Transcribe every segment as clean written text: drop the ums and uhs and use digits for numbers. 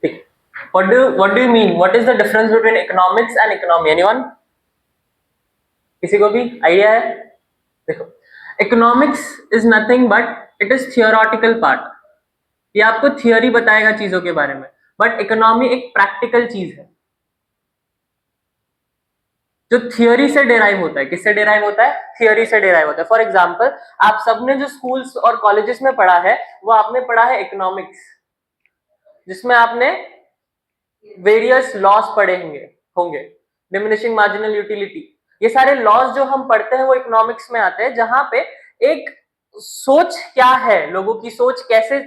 ठीक, what do you mean, what is the difference between economics and economy? Anyone? किसी को भी idea है? देखो, economics is nothing but it is theoretical part, ये आपको थियोरी बताएगा चीजों के बारे में, बट इकोनॉमी एक प्रैक्टिकल चीज है जो थियोरी से डिराइव होता है। किससे डिराइव होता है? थियोरी से डिराइव होता है। फॉर एग्जाम्पल, आप सबने जो स्कूल्स और कॉलेजेस में पढ़ा है वो आपने पढ़ा है इकोनॉमिक्स, जिसमें आपने वेरियस लॉस पढ़े होंगे डिमिनिशिंग मार्जिनल यूटिलिटी, ये सारे लॉस जो हम पढ़ते हैं वो इकोनॉमिक्स में आते हैं, जहां पे एक सोच क्या है, लोगों की सोच कैसे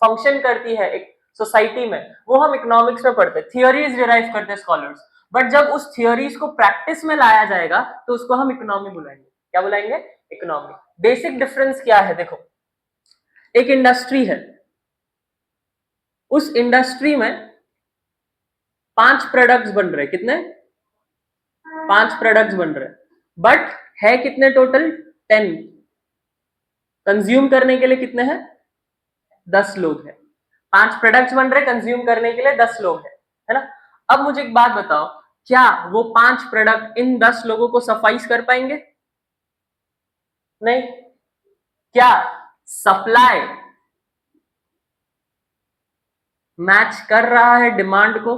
फंक्शन करती है एक सोसाइटी में, वो हम इकोनॉमिक्स में पढ़ते हैं, थियोरीज डिराइव करते हैं स्कॉलर्स। बट जब उस थियोरीज को प्रैक्टिस में लाया जाएगा तो उसको हम इकोनॉमी बुलाएंगे। क्या बुलाएंगे? इकोनॉमी। बेसिक डिफरेंस क्या है? देखो, एक इंडस्ट्री है, उस इंडस्ट्री में 5 प्रोडक्ट्स बन रहे, कितने? 5 प्रोडक्ट्स बन रहे, बट है कितने टोटल? 10। कंज्यूम करने के लिए कितने हैं? 10 लोग हैं। 5 प्रोडक्ट्स बन रहे, कंज्यूम करने के लिए 10 लोग हैं, है ना? अब मुझे एक बात बताओ, क्या वो 5 प्रोडक्ट इन 10 लोगों को सफाइस कर पाएंगे? नहीं। क्या सप्लाई मैच कर रहा है डिमांड को?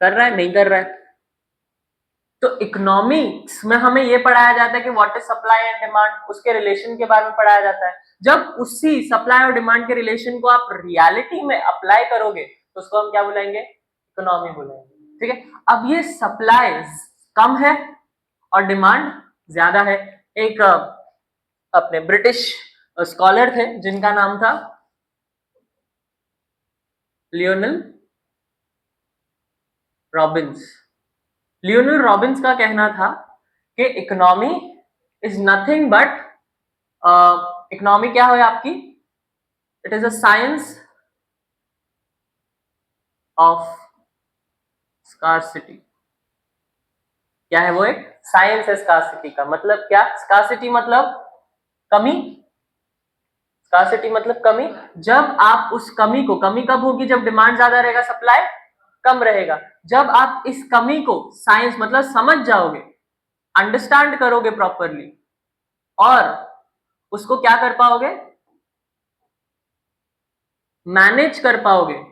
कर रहा है? नहीं कर रहा है। तो इकोनॉमिक्स में हमें यह पढ़ाया जाता है कि what is supply and demand, उसके रिलेशन के बारे में पढ़ाया जाता है। जब उसी सप्लाई और डिमांड के रिलेशन को आप रियलिटी में अप्लाई करोगे तो उसको हम क्या बुलाएंगे? इकोनॉमी बुलाएंगे। ठीक है, अब ये सप्लाई कम है और डिमांड ज्यादा है। एक अपने ब्रिटिश स्कॉलर थे जिनका नाम था लियोनल रॉबिन्स। लियोनल रॉबिन्स का कहना था कि economy is nothing but, economy क्या है आपकी? It is a science of scarcity. क्या है वो? एक साइंस है स्कार्सिटी का। मतलब क्या? स्कार्सिटी मतलब कमी, स्कार्सिटी मतलब कमी। जब आप उस कमी को, कमी कब होगी? जब डिमांड ज्यादा रहेगा, सप्लाई कम रहेगा। जब आप इस कमी को साइंस मतलब समझ जाओगे, अंडरस्टैंड करोगे प्रॉपरली, और उसको क्या कर पाओगे? मैनेज कर पाओगे।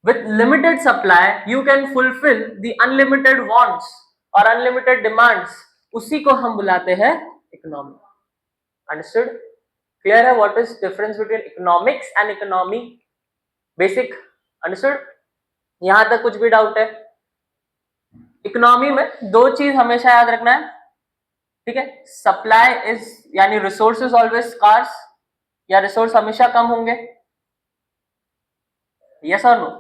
With limited supply, you can fulfill the unlimited wants और unlimited demands, उसी को हम बुलाते हैं इकोनॉमी। अंडरस्टूड? क्लियर है what is difference between economics and economy? Basic understood? यहां तक कुछ भी डाउट है? इकोनॉमी में 2 चीज हमेशा याद रखना है, ठीक है? सप्लाई इज यानी रिसोर्स इज ऑलवेज स्कार्स, या रिसोर्स हमेशा कम होंगे। यस और नो?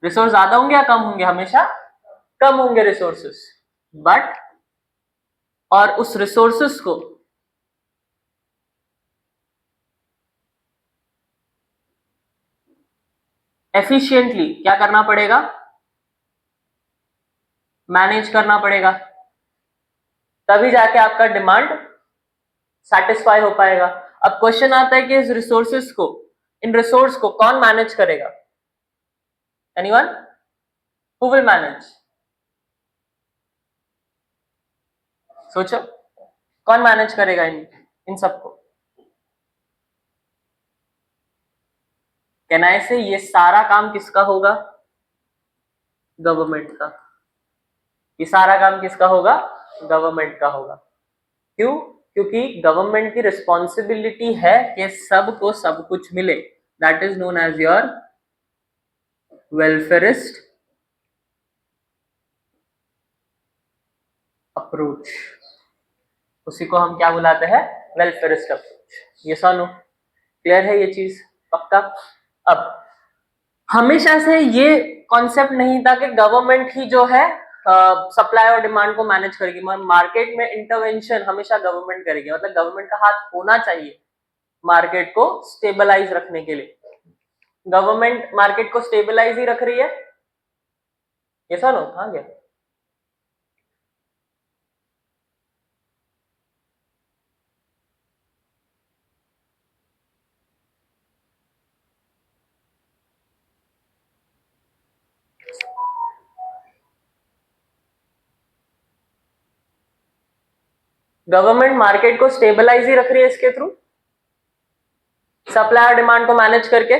रिसोर्स ज्यादा होंगे या कम होंगे? हमेशा कम होंगे रिसोर्सेस। बट और उस रिसोर्सेस को एफिशिएंटली क्या करना पड़ेगा? मैनेज करना पड़ेगा, तभी जाके आपका डिमांड सेटिस्फाई हो पाएगा। अब क्वेश्चन आता है कि इस रिसोर्सेस को, इन रिसोर्स को कौन मैनेज करेगा? एनीवन? Who will manage? सोचो, कौन मैनेज करेगा इन सबको? कहना से ये सारा काम किसका होगा? गवर्नमेंट का। ये सारा काम किसका होगा? गवर्नमेंट का होगा। क्यों? क्योंकि गवर्नमेंट की रिस्पॉन्सिबिलिटी है कि सबको सब कुछ मिले। That is known as your welfarist approach. उसी को हम क्या बुलाते हैं? Welfarist approach. ये सुनो, क्लियर है ये चीज? पक्का? अब हमेशा से ये कॉन्सेप्ट नहीं था कि गवर्नमेंट ही जो है सप्लाई और डिमांड को मैनेज करेगी। मार्केट में इंटरवेंशन हमेशा गवर्नमेंट करेगी, मतलब गवर्नमेंट का हाथ होना चाहिए मार्केट को स्टेबलाइज रखने के लिए। गवर्नमेंट मार्केट को स्टेबलाइज ही रख रही है। ये सुनो, कहां गया? गवर्नमेंट मार्केट को स्टेबलाइज ही रख रही है इसके थ्रू, सप्लाई और डिमांड को मैनेज करके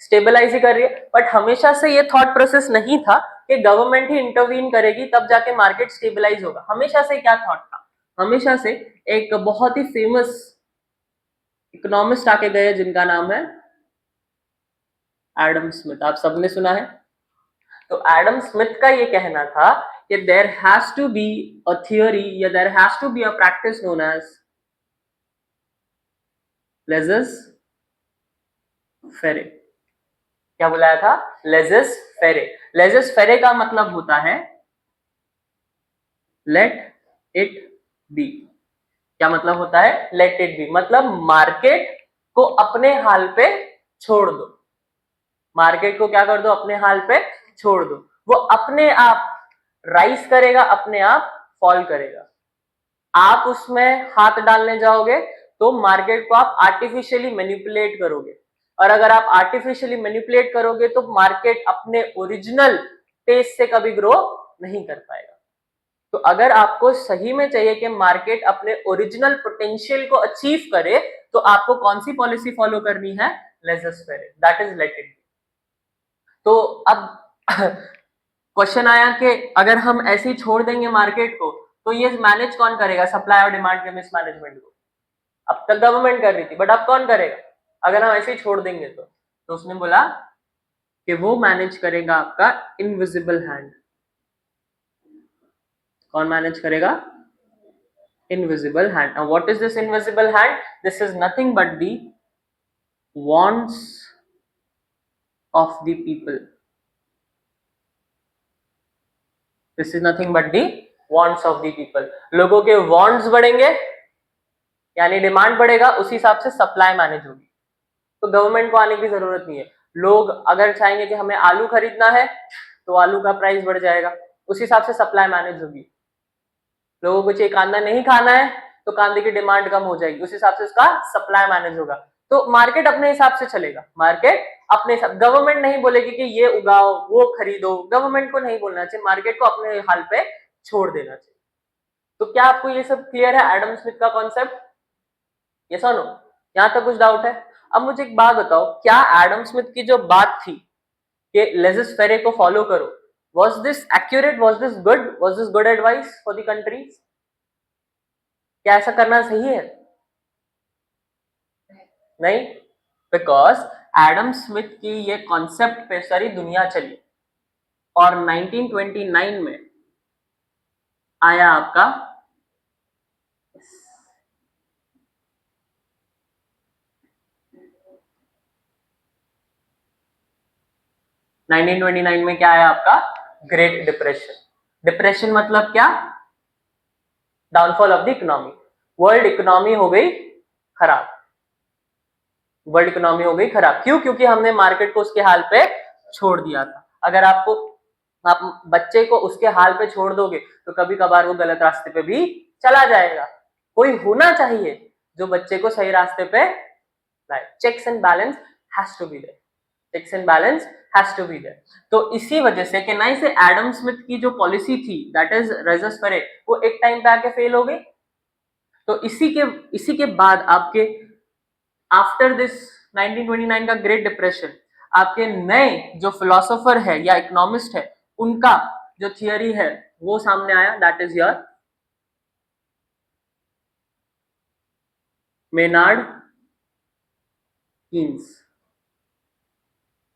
स्टेबलाइज ही कर रही है। बट हमेशा से ये थॉट प्रोसेस नहीं था कि गवर्नमेंट ही इंटरवीन करेगी तब जाके मार्केट स्टेबलाइज होगा। हमेशा से क्या थॉट था, हमेशा से एक बहुत ही फेमस इकोनॉमिस्ट आके गए जिनका नाम है एडम स्मिथ, आप सबने सुना है। तो एडम स्मिथ का ये कहना था कि there has to be a theory या there has to be a practice known as laissez faire. क्या बुलाया था, लेजस फेरे। लेजस फेरे का मतलब होता है लेट इट बी। क्या मतलब होता है, लेट इट बी, मतलब मार्केट को अपने हाल पे छोड़ दो। मार्केट को क्या कर दो, अपने हाल पे छोड़ दो, वो अपने आप राइज करेगा, अपने आप फॉल करेगा। आप उसमें हाथ डालने जाओगे तो मार्केट को आप आर्टिफिशियली मैनिपुलेट करोगे, और अगर आप आर्टिफिशियली मैनिपुलेट करोगे तो मार्केट अपने ओरिजिनल पेस से कभी ग्रो नहीं कर पाएगा। तो अगर आपको सही में चाहिए कि मार्केट अपने ओरिजिनल पोटेंशियल को अचीव करे तो आपको कौन सी पॉलिसी फॉलो करनी है, लेजस फेरे, that is let it be. तो अब क्वेश्चन आया कि अगर हम ऐसे ही छोड़ देंगे मार्केट को तो ये मैनेज कौन करेगा, सप्लाई और डिमांड के मिसमैनेजमेंट को। अब तक गवर्नमेंट कर रही थी बट अब कौन करेगा अगर हम ऐसे ही छोड़ देंगे तो उसने बोला कि वो मैनेज करेगा आपका इनविजिबल हैंड। कौन मैनेज करेगा, invisible hand. Now what is this invisible hand? This is nothing but the wants of the people. This is nothing but the wants of the people. लोगों के wants बढ़ेंगे यानी demand बढ़ेगा, उसी हिसाब से सप्लाई मैनेज होगी। तो गवर्नमेंट को आने की जरूरत नहीं है। लोग अगर चाहेंगे कि हमें आलू खरीदना है तो आलू का प्राइस बढ़ जाएगा, उस हिसाब से सप्लाई मैनेज होगी। लोगों को चाहिए कांदा नहीं खाना है तो कांदे की डिमांड कम हो जाएगी, उस हिसाब से उसका सप्लाई मैनेज होगा। तो मार्केट अपने हिसाब से चलेगा, मार्केट अपने हिसाब, गवर्नमेंट नहीं बोलेगी कि ये उगाओ वो खरीदो, गवर्नमेंट को नहीं बोलना चाहिए, मार्केट को अपने हाल पे छोड़ देना चाहिए। तो क्या आपको ये सब क्लियर है एडम स्मिथ का कॉन्सेप्ट, ये सुनो, यहां तक कुछ डाउट है? अब मुझे एक बात बताओ, क्या एडम स्मिथ की जो बात थी कि लेजस फेरे को फॉलो करो, was this accurate, was this good, was this good advice for the countries? क्या ऐसा करना सही है? नहीं, बिकॉज एडम स्मिथ की ये कॉन्सेप्ट पे सारी दुनिया चली और 1929 में आया आपका 1929 में क्या आया आपका, ग्रेट डिप्रेशन। डिप्रेशन मतलब क्या, downfall of the economy. World economy हो गई खराब, वर्ल्ड इकोनॉमी हो गई खराब। क्यों? क्योंकि हमने मार्केट को उसके हाल पे छोड़ दिया था। अगर आपको आप बच्चे को उसके हाल पे छोड़ दोगे तो कभी कभार वो गलत रास्ते पे भी चला जाएगा। कोई होना चाहिए जो बच्चे को सही रास्ते पे लाए। Checks and balance has to be there, checks and balance has to be there. तो इसी वजह से कि नहीं से एडम स्मिथ की जो पॉलिसी थी दैट इज लेजस फेरे, वो एक टाइम पे आके फेल हो गई। तो इसी के बाद आपके आफ्टर दिस 1929 का ग्रेट डिप्रेशन, आपके नए जो फिलोसोफर है या इकोनॉमिस्ट है उनका जो थियरी है वो सामने आया, that is your Maynard Keynes.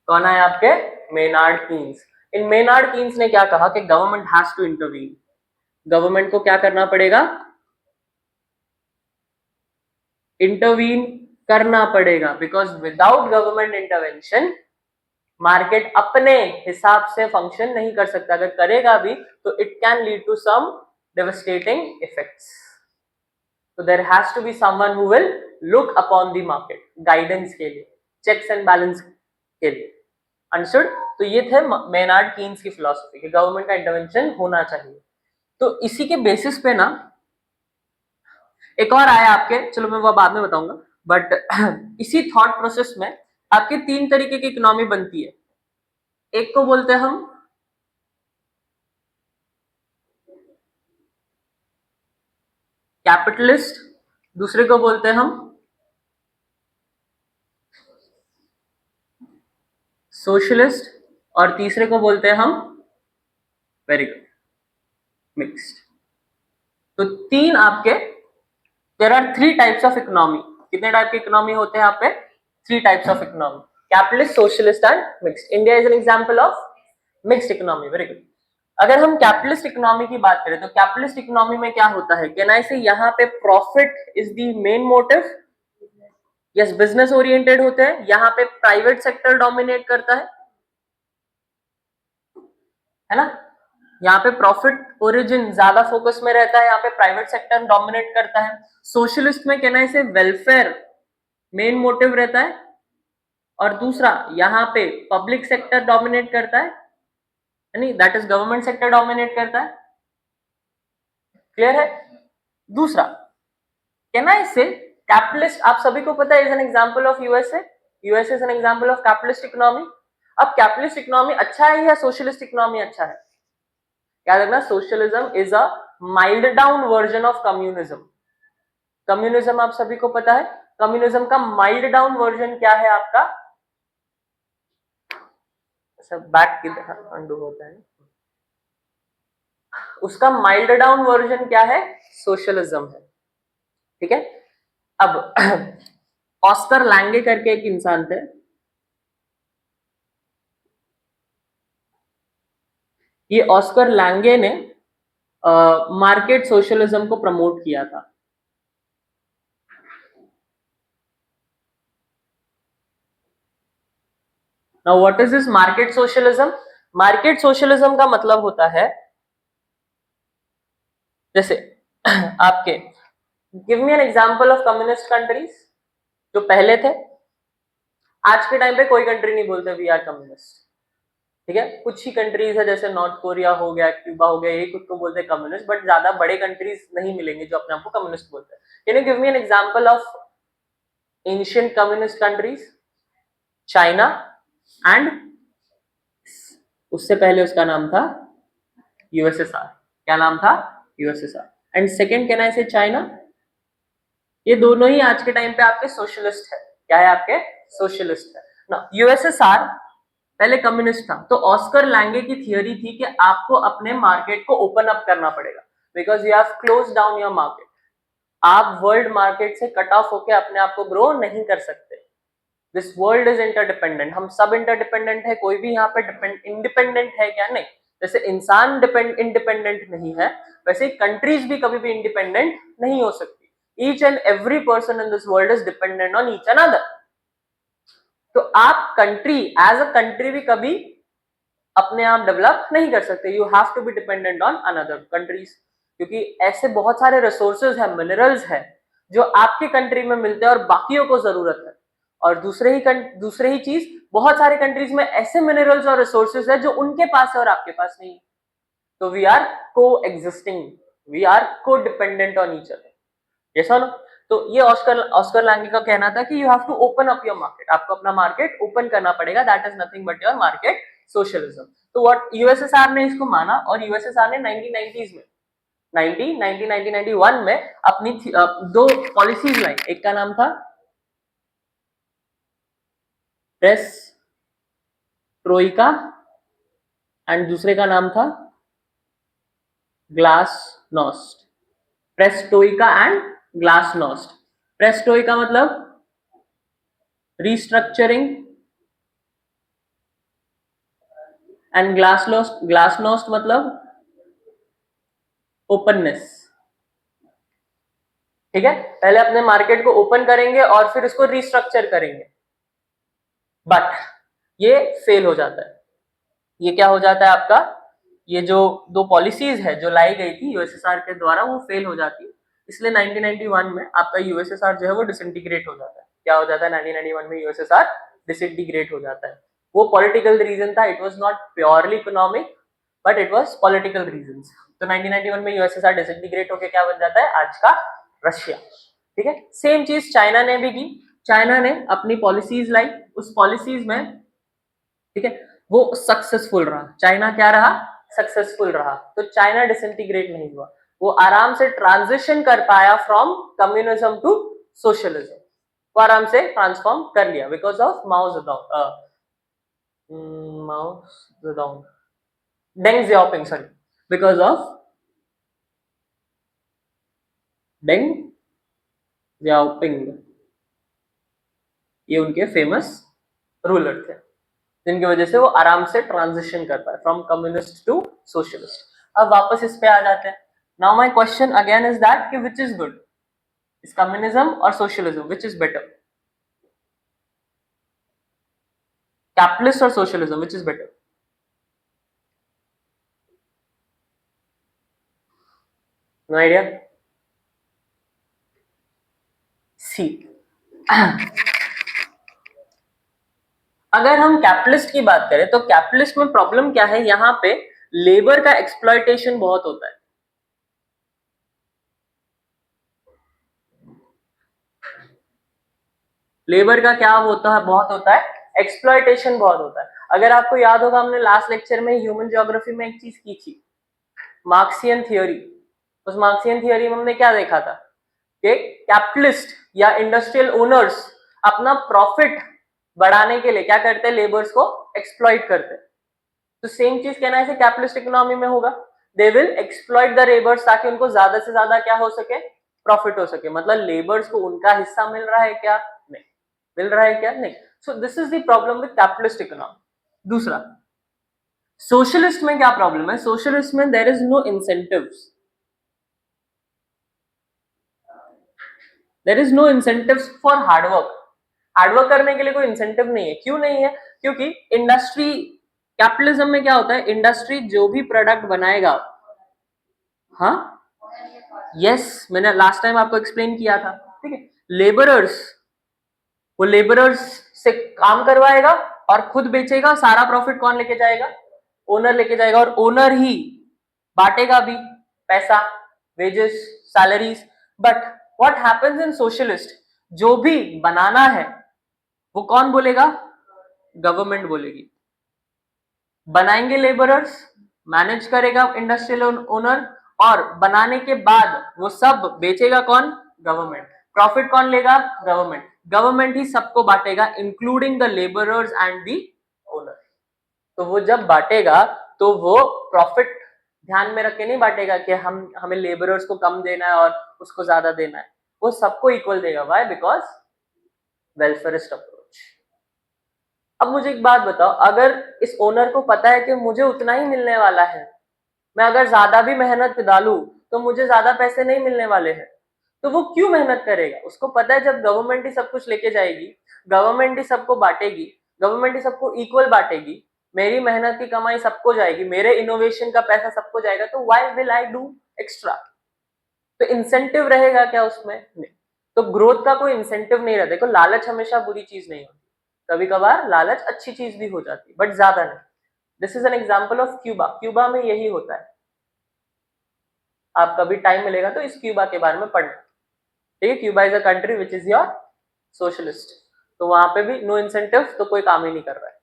कौन आया आपके, मेनार्ड कीन्स। इन मेनार्ड कीन्स ने क्या कहा कि government has to intervene, government को क्या करना पड़ेगा, इंटरवीन करना पड़ेगा, because without government intervention market अपने हिसाब से फंक्शन नहीं कर सकता। अगर करेगा भी तो it can lead to some devastating effects. तो there has to be someone who will look upon the market, guidance के लिए, चेक्स एंड बैलेंस के लिए। अंडरस्टूड? तो ये थे मेनार्ड कीन्स की फिलॉसफी कि गवर्नमेंट का इंटरवेंशन होना चाहिए। तो इसी के बेसिस पे ना एक और आया आपके, चलो मैं वो बाद में बताऊंगा, बट इसी थॉट प्रोसेस में आपके तीन तरीके की इकोनॉमी बनती है। एक को बोलते हैं हम कैपिटलिस्ट, दूसरे को बोलते हैं हम सोशलिस्ट, और तीसरे को बोलते हैं हम, वेरी गुड, मिक्स्ड। तो तीन आपके, there are three types of economy. कितने टाइप के इकोनॉमी होते हैं यहाँ पे? Three types of economy, capitalist, socialist and mixed. India is an example of mixed economy, very good. अगर हम कैपिटलिस्ट इकोनॉमी की बात करें तो कैपिटलिस्ट इकोनॉमी में क्या होता है? कैन आई से यहाँ पे profit is the main motive, yes, business oriented होते हैं, यहाँ पे प्राइवेट सेक्टर डोमिनेट करता है ना, यहाँ पे प्रॉफिट ओरिजिन ज्यादा फोकस में रहता है, यहाँ पे प्राइवेट सेक्टर डोमिनेट करता है। सोशलिस्ट में कहना इसे वेलफेयर मेन मोटिव रहता है, और दूसरा यहाँ पे पब्लिक सेक्टर डोमिनेट करता है, यानी that is government sector dominate करता है। क्लियर है? दूसरा कहना इसे कैपिटलिस्ट, आप सभी को पता है, is an example of USA. USA is an example of capitalist economy. अब कैपिटलिस्ट इकोनॉमी अच्छा है या सोशलिस्ट इकोनॉमी अच्छा है? याद रखना, socialism is a mild down version of communism. Communism आप सभी को पता है, कम्युनिज्म का माइल्ड डाउन वर्जन क्या है आपका? बैक की तरह अंडू होता है, उसका माइल्ड डाउन वर्जन क्या है? सोशलिज्म है। ठीक है। अब ऑस्कर लैंगे करके एक इंसान थे, ये ऑस्कर लैंगे ने मार्केट सोशलिज्म को प्रमोट किया था। Now what is this market socialism? Market socialism का मतलब होता है, जैसे आपके, give me N example of communist countries जो पहले थे। आज के टाइम पे कोई कंट्री नहीं बोलते वी आर कम्युनिस्ट, ठीक है। कुछ ही कंट्रीज है, जैसे नॉर्थ कोरिया हो गया, क्यूबा हो गया, ये खुद को बोलते हैं कम्युनिस्ट, बट ज्यादा बड़े कंट्रीज नहीं मिलेंगे जो अपने आप को कम्युनिस्ट बोलते हैं। Can you give me N example of ancient communist countries? China, and उससे पहले उसका नाम था यूएसएसआर। क्या नाम था? USSR. And second can I से चाइना। ये दोनों ही आज के टाइम पे आपके सोशलिस्ट है। क्या है? आपके सोशलिस्ट है ना। यूएसएसआर पहले कम्युनिस्ट था, तो ऑस्कर लैंगे की थियरी थी कि आपको अपने मार्केट को ओपन अप करना पड़ेगा, because you have close down your market. आप वर्ल्ड मार्केट से कट ऑफ होकर अपने आप को ग्रो नहीं कर सकते। दिस वर्ल्ड इज इंटरडिपेंडेंट, हम सब इंटरडिपेंडेंट है, कोई भी यहाँ पे इंडिपेंडेंट है क्या? नहीं। जैसे इंसान इंडिपेंडेंट नहीं है, वैसे कंट्रीज भी कभी भी इंडिपेंडेंट नहीं हो सकती। Each and every person in this world is dependent on each another. तो आप कंट्री एज अ कंट्री भी कभी अपने आप डेवलप नहीं कर सकते। You have to be dependent on another countries, क्योंकि ऐसे बहुत सारे रिसोर्सेज है, मिनरल्स है जो आपके कंट्री में मिलते हैं और बाकियों को जरूरत है। और दूसरे ही चीज, बहुत सारे कंट्रीज में ऐसे मिनरल्स और रिसोर्सेज है जो उनके पास है और आपके पास नहीं है। तो we are coexisting, we are codependent on each other. Yes और नो? तो ये ऑस्कर लैंगे का कहना था कि you have to open up your market, आपको अपना मार्केट ओपन करना पड़ेगा, that is nothing but your market socialism. तो व्हाट यूएसएसआर ने इसको माना, और यूएसएसआर ने 1990s में 1991 में अपनी दो पॉलिसीज लाई। एक का नाम था प्रेस ट्रोइका एंड दूसरे का नाम था glasnost. Perestroika and glasnost. Perestroika मतलब रीस्ट्रक्चरिंग, एंड ग्लासनोस्ट मतलब ओपननेस। ठीक है, पहले अपने मार्केट को ओपन करेंगे और फिर इसको रीस्ट्रक्चर करेंगे, बट ये फेल हो जाता है। ये क्या हो जाता है आपका, ये जो दो पॉलिसीज है जो लाई गई थी यूएसएसआर के द्वारा, वो फेल हो जाती है। इसलिए 1991 में आपका यूएसएसआर जो है वो डिसइंटीग्रेट हो जाता है। क्या हो जाता है? 1991 में यूएसएसआर डिसइंटीग्रेट हो जाता है। वो पॉलिटिकल रीजन था, it was not purely economic but it was political reasons. तो 1991 में यूएसएसआर डिसइंटीग्रेट होकर क्या बन जाता है? आज का रशिया। ठीक है, सेम चीज चाइना ने भी की। चाइना ने अपनी पॉलिसीज लाई, उस पॉलिसीज में, ठीक है, वो सक्सेसफुल रहा। चाइना क्या रहा? सक्सेसफुल रहा। तो चाइना डिसइंटीग्रेट नहीं हुआ। वो आराम से ट्रांजिशन कर पाया फ्रॉम कम्युनिज्म टू सोशलिज्म, वो आराम से ट्रांसफॉर्म कर लिया because of Deng Xiaoping, sorry, because of Deng Xiaoping. ये उनके फेमस रूलर थे जिनकी वजह से वो आराम से ट्रांजिशन कर पाए फ्रॉम कम्युनिस्ट टू सोशलिस्ट। अब वापस इस पे आ जाते हैं। Now my question again is that कि which is good, is communism और socialism, which is better? Capitalist और socialism, which is better? No idea? See. अगर हम कैपिटलिस्ट की बात करें तो कैपिटलिस्ट में प्रॉब्लम क्या है, यहां पे लेबर का एक्सप्लॉयटेशन बहुत होता है। लेबर का क्या होता है, बहुत होता है, एक्सप्लॉयटेशन बहुत होता है। अगर आपको याद होगा हमने लास्ट लेक्चर में ह्यूमन ज्योग्राफी में एक चीज की थी, मार्क्सियन थियोरी। उस मार्क्सियन थियोरी में हमने क्या देखा था कि कैपिटलिस्ट या इंडस्ट्रियल ओनर्स अपना प्रॉफिट बढ़ाने के लिए क्या करते हैं, लेबर्स को एक्सप्लॉइट करते हैं। तो सेम चीज कहना है कैपिटलिस्ट इकोनॉमी में होगा, they will exploit the labours ताकि उनको ज्यादा से ज्यादा क्या हो सके, प्रॉफिट हो सके। मतलब लेबर्स को उनका हिस्सा मिल रहा है क्या? नहीं मिल रहा है क्या? नहीं। So this is the problem with capitalist economy. दूसरा, सोशलिस्ट में क्या प्रॉब्लम है? सोशलिस्ट में there is no incentives, there is no incentives for hard work. Hard work करने के लिए कोई इंसेंटिव नहीं है। क्यों नहीं है? क्योंकि इंडस्ट्री, कैपिटलिज्म में क्या होता है, इंडस्ट्री जो भी प्रोडक्ट बनाएगा, हाँ यस, मैंने लास्ट टाइम आपको एक्सप्लेन किया था, ठीक है, लेबरर्स, वो लेबरर्स से काम करवाएगा और खुद बेचेगा। सारा प्रॉफिट कौन लेके जाएगा? ओनर लेके जाएगा, और ओनर ही बांटेगा भी पैसा, wages, salaries. But what happens in socialist, जो भी बनाना है वो कौन बोलेगा? गवर्नमेंट बोलेगी। बनाएंगे लेबरर्स, मैनेज करेगा इंडस्ट्रियल ओनर, और बनाने के बाद वो सब बेचेगा कौन? गवर्नमेंट। प्रॉफिट कौन लेगा? गवर्नमेंट। गवर्नमेंट ही सबको बांटेगा including the labourers and the owner. तो वो जब बांटेगा तो वो प्रॉफिट ध्यान में रख के नहीं बांटेगा कि हमें लेबरर्स को कम देना है और उसको ज्यादा देना है। वो सबको इक्वल देगा। व्हाई? Because welfarist approach. अब मुझे एक बात बताओ, अगर इस ओनर को पता है कि मुझे उतना ही मिलने वाला है, मैं अगर ज्यादा भी मेहनत डालूं तो मुझे ज्यादा पैसे नहीं मिलने वाले हैं, तो वो क्यों मेहनत करेगा? उसको पता है जब गवर्नमेंट ही सब कुछ लेके जाएगी, गवर्नमेंट ही सबको बांटेगी, गवर्नमेंट ही सबको इक्वल बांटेगी, मेरी मेहनत की कमाई सबको जाएगी, मेरे इनोवेशन का पैसा सबको जाएगा, तो why will I do extra? तो इंसेंटिव रहेगा क्या उसमें? नहीं। तो ग्रोथ का कोई इंसेंटिव नहीं रहता। देखो, लालच हमेशा बुरी चीज नहीं होती, कभी कभार लालच अच्छी चीज भी हो जाती है, बट ज्यादा नहीं। This is an example of Cuba. Cuba में यही होता है। आप कभी टाइम मिलेगा तो इस क्यूबा के बारे में पढ़ना, ठीक है। Cuba is a country which is your socialist. तो वहां पे भी नो इंसेंटिव, तो कोई काम ही नहीं कर रहा है,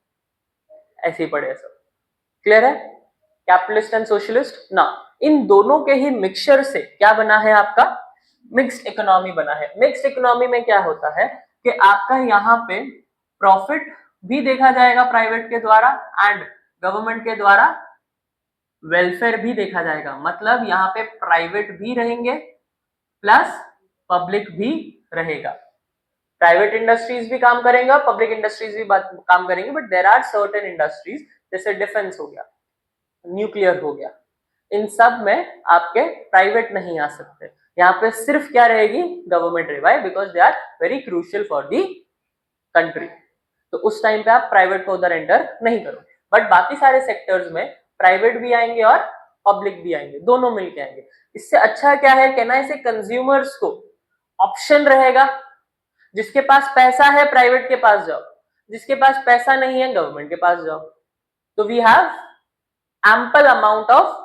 ऐसे ही पड़े सब। क्लियर है? कैपिटलिस्ट एंड सोशलिस्ट ना, इन दोनों के ही मिक्सचर से क्या बना है आपका? मिक्स्ड इकोनॉमी बना है। मिक्स्ड इकोनॉमी में क्या होता है कि आपका यहाँ पे प्रॉफिट भी देखा जाएगा प्राइवेट के द्वारा एंड गवर्नमेंट के द्वारा वेलफेयर भी देखा जाएगा। मतलब यहाँ पे प्राइवेट भी रहेंगे प्लस पब्लिक भी रहेगा। प्राइवेट इंडस्ट्रीज भी काम करेंगे और पब्लिक इंडस्ट्रीज भी काम करेंगे, but there are certain industries, जैसे डिफेंस हो गया, न्यूक्लियर हो गया, इन सब में आपके प्राइवेट नहीं आ सकते। यहाँ पे सिर्फ क्या रहेगी? गवर्नमेंट रहेगी। Why? Because they are very crucial for the country. तो उस टाइम पे आप प्राइवेट को उधर एंटर नहीं करो। बट बाकी सारे सेक्टर्स में प्राइवेट भी आएंगे और पब्लिक भी आएंगे, दोनों मिलके आएंगे। इससे अच्छा क्या है, कहना है इसे, कंज्यूमर्स को ऑप्शन रहेगा। जिसके पास पैसा है प्राइवेट के पास जाओ, जिसके पास पैसा नहीं है गवर्नमेंट के पास जाओ। तो we have ample amount of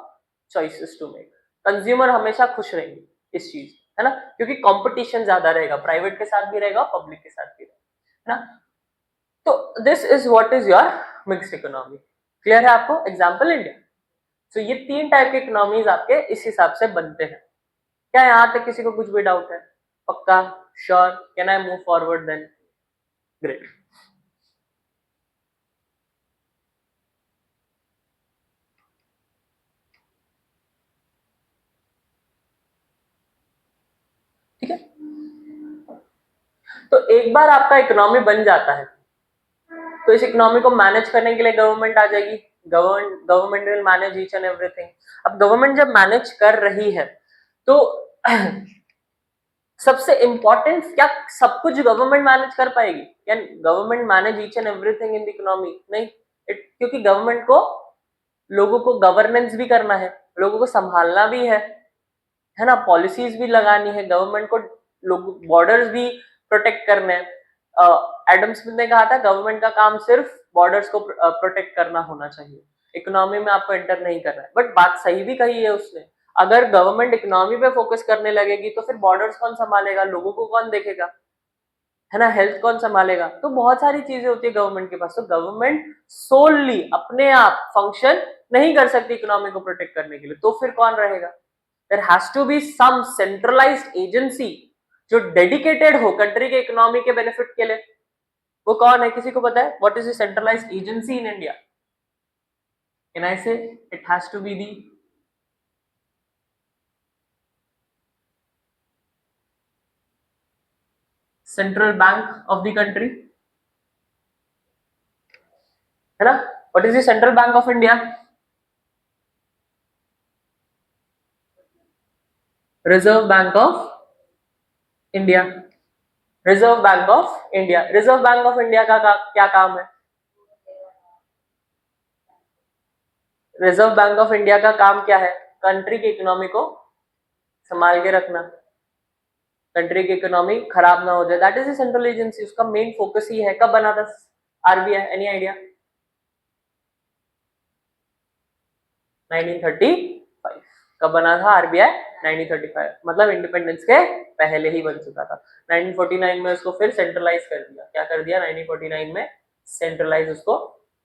choices to make. Consumer हमेशा खुश रहेंगे इस चीज, है ना, क्योंकि कंपटीशन ज्यादा रहेगा, प्राइवेट के साथ भी रहेगा, पब्लिक के साथ भी रहेगा, है ना। तो this is what is your mixed economy. Clear है आपको? Example India. सो ये तीन टाइप के इकोनॉमीज आपके इस हिसाब से बनते हैं। क्या यहाँ तक किसी को कुछ भी डाउट है? पक्का? Sure? Can I move forward then? Great. ठीक है, तो एक बार आपका इकोनॉमी बन जाता है तो इस इकोनॉमी को मैनेज करने के लिए गवर्नमेंट आ जाएगी। Government will manage each and everything. अब गवर्नमेंट जब मैनेज कर रही है तो सबसे इंपॉर्टेंट, क्या सब कुछ गवर्नमेंट मैनेज कर पाएगी? Can government manage each and everything in the economy? नहीं। क्योंकि गवर्नमेंट को लोगों को गवर्नेंस भी करना है, लोगों को संभालना भी है ना, पॉलिसीज भी लगानी है गवर्नमेंट को, लोग बॉर्डर्स भी प्रोटेक्ट करने हैं। एडम स्मिथ ने कहा था गवर्नमेंट का काम सिर्फ बॉर्डर्स को प्रोटेक्ट करना होना चाहिए, इकोनॉमी में आपको एंटर नहीं करना है। बट बात सही भी कही है उसने, अगर गवर्नमेंट इकोनॉमी पे फोकस करने लगेगी तो फिर बॉर्डर्स कौन संभालेगा, लोगों को कौन देखेगा, है ना, हेल्थ कौन संभालेगा? तो बहुत सारी चीजें होती है गवर्नमेंट के पास। तो गवर्नमेंट सोलली अपने आप फंक्शन नहीं कर सकती इकोनॉमी को प्रोटेक्ट करने के लिए, तो फिर कौन रहेगा? There has to be some centralised agency जो डेडिकेटेड हो कंट्री के इकोनॉमी के बेनिफिट के लिए। वो कौन है, किसी को पता है? What is the centralised agency in India? Can I say it has to be the central bank of the country, है ना? What is the central bank of India? Reserve Bank of India. Reserve Bank of India, Reserve Bank of India का क्या काम है? Reserve Bank of India का काम क्या है? कंट्री की इकोनॉमी को संभाल के रखना, कंट्री की इकोनॉमी खराब ना हो जाए। That is a central agency, उसका मेन फोकस ही है। कब बना था आरबीआई? Any idea? 1935। कब बना था आरबीआई? 1935, मतलब इंडिपेंडेंस के पहले ही बन चुका था। 1949 में उसको फिर सेंट्रलाइज कर दिया। क्या कर दिया? 1949 में सेंट्रलाइज उसको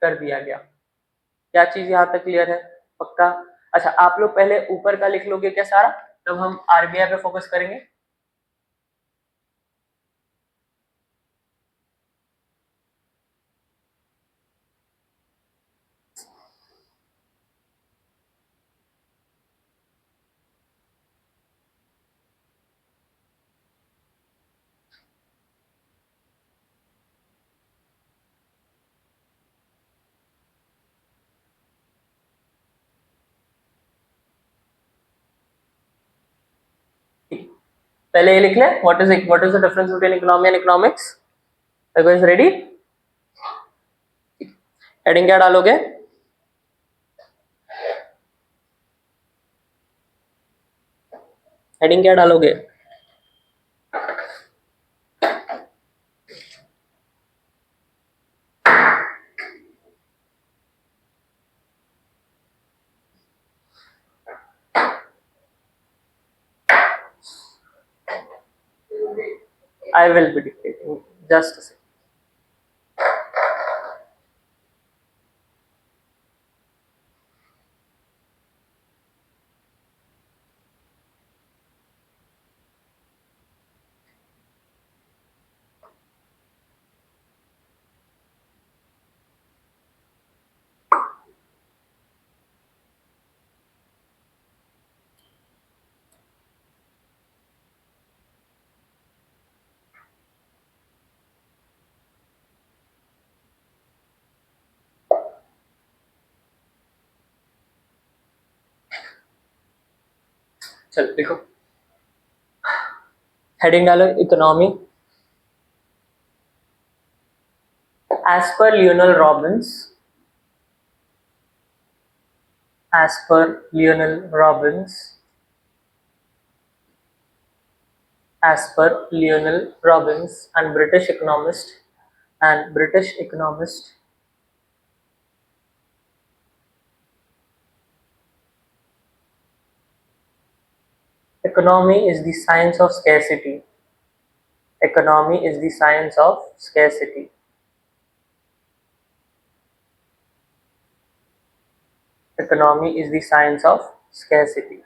कर दिया गया। क्या चीज यहाँ तक क्लियर है? पक्का? अच्छा, आप लोग पहले ऊपर का लिख लोगे क्या सारा, तब हम आरबीआई पे फोकस करेंगे। पहले ये लिख ले, what is the difference between economy and economics. Is ready? Heading क्या डालोगे? हेडिंग क्या डालोगे? I will be dictating. Just a second. चलो देखो, हेडिंग डालो economy. As per Lionel Robbins, as per Lionel Robbins, as per Lionel Robbins and British economist, economy is the science of scarcity. Economy is the science of scarcity. Economy is the science of scarcity.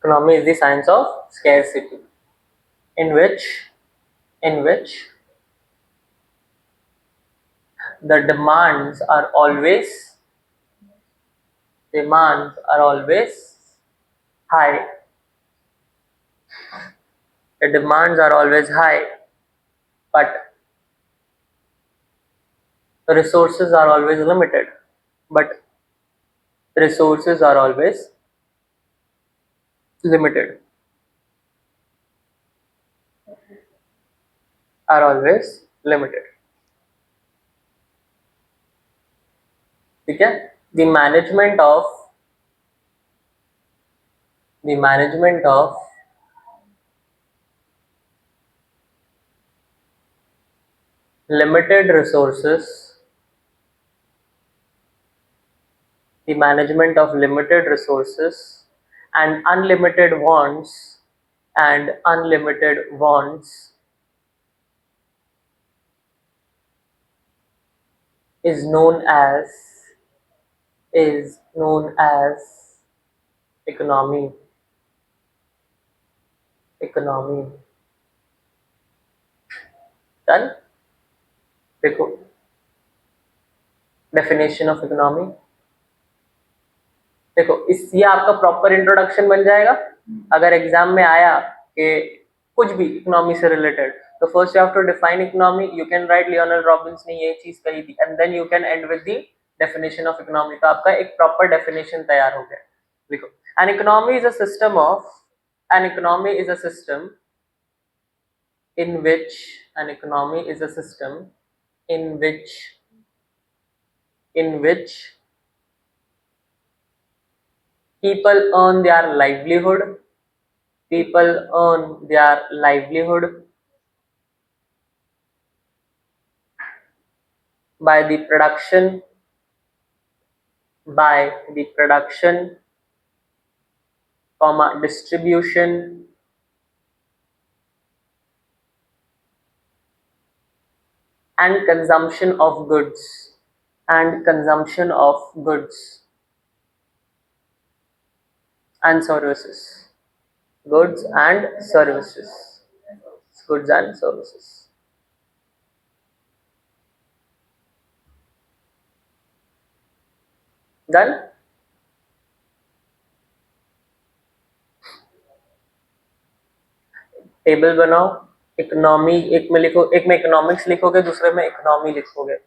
Economy is the science of scarcity, in which the demands are always high. The demands are always high, but the resources are always limited. But resources are always limited. Are always limited. ठीक है? The management of limited resources, the management of limited resources and unlimited wants is known as economy. Done? देखो definition of economy, देखो इस ये आपका proper introduction बन जाएगा अगर एग्जाम में आया कि कुछ भी इकोनॉमी से रिलेटेड, तो first you have to define economy, you can write Lionel Robbins ने ये चीज कही थी and then you can end with the definition of economy, तो आपका एक प्रॉपर डेफिनेशन तैयार हो गया। देखो an economy is a system in which an economy is a system in which people earn their livelihood by the production distribution and consumption of goods and services. Done? Table बनाओ, economy एक में लिखो, एक में economics लिखोगे, दूसरे में economy लिखोगे।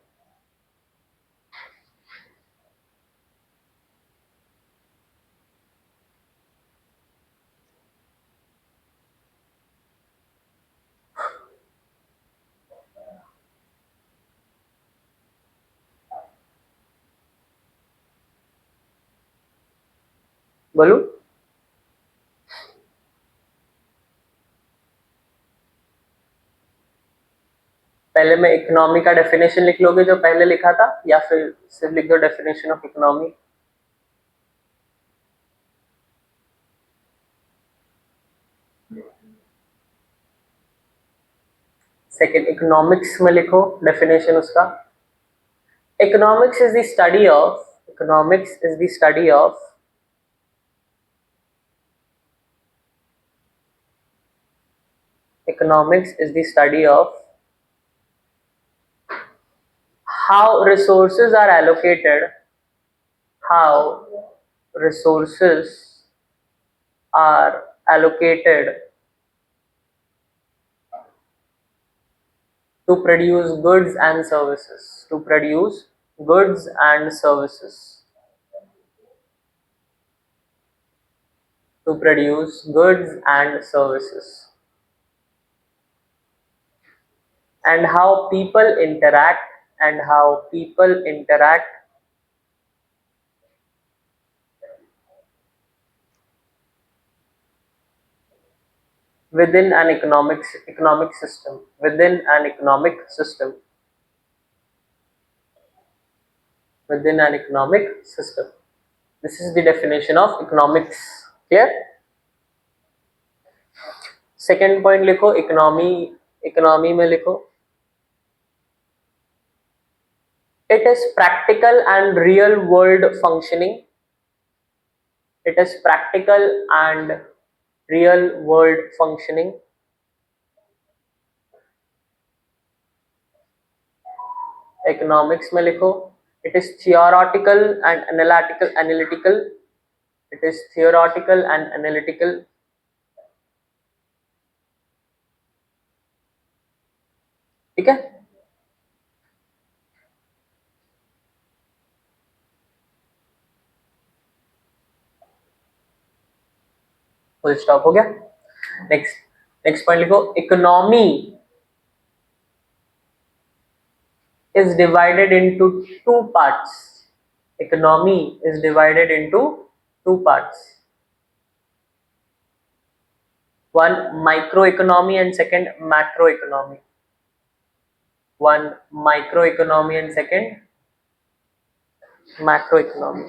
बोलू पहले मैं इकोनॉमी का डेफिनेशन लिख लोगे जो पहले लिखा था, या फिर सिर्फ लिख दो definition of economy? Second economics में लिखो डेफिनेशन उसका। Economics is the study of how resources are allocated to produce goods and services and how people interact within an economic system. This is the definition of economics. Clear? Second point लिखो, economy में लिखो, it is practical and real world functioning real world functioning. Economics में लिखो, it is theoretical and analytical. It is theoretical and analytical. ठीक है, full stop हो गया. Next point लिखो, economy is divided into two parts. Economy is divided into two parts. One microeconomy and second macroeconomy. One microeconomy and second macroeconomy.